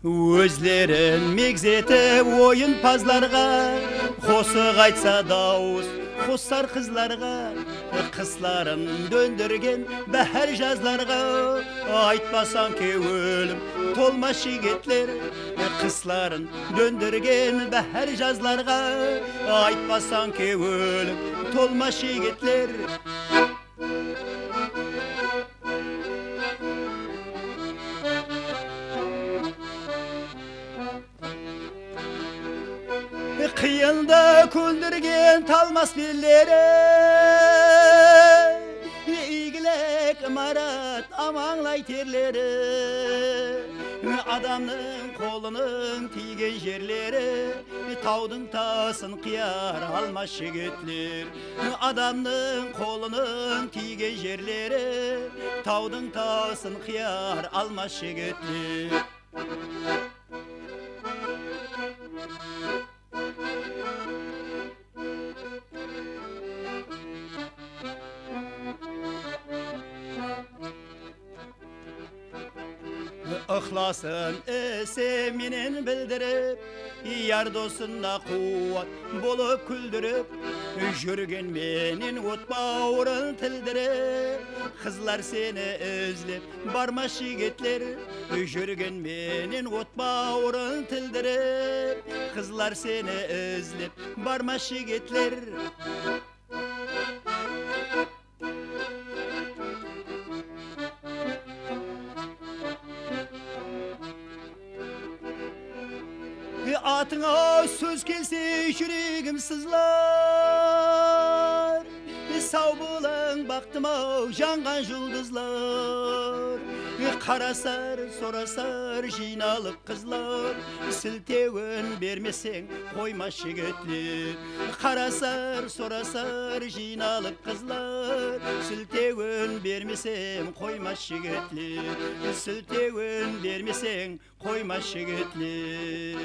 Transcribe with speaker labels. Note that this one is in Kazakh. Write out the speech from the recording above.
Speaker 1: Өзлерін мегзетіп ойын пазларға, қосы қайтса дауыс қоссар қызларға, қысларын дөндірген бәһәр жазларға, айтпасаң өлім толмас жігітлер. Қысларын дөндірген бәһәр жазларға, айтпасаң өлім толмас жігітлер. Қиынды күлдірген талмас беллері, игілік марат амаңлай терлері, адамның қолының тиген жерлері, таудың тасын қияр алмас жігітлер. Адамның қолының тиген жерлері, таудың тасын қияр алмас жігітлер. Ықласын ісі менен білдіріп, яр досында қуат болып күлдіріп, жүрген менен от бауырын тілдіріп, қызлар сені ізлеп бармас жігітлер. Жүрген менен от бауырын тілдіріп, қызлар сені ізлеп бармас жігітлер. Атыңа сөз келсе жүрегім сызлар, сау болың бақтым-ау жанған жұлдызлар. Қарасар, сорасар жиналып қызлар, сілтеуін бермесең қоймас жігітлер. Қарасар, сорасар жиналып қызлар, сілтеуін бермесең қоймас жігітлер. Сілтеуін бермесең қоймас жігітлер.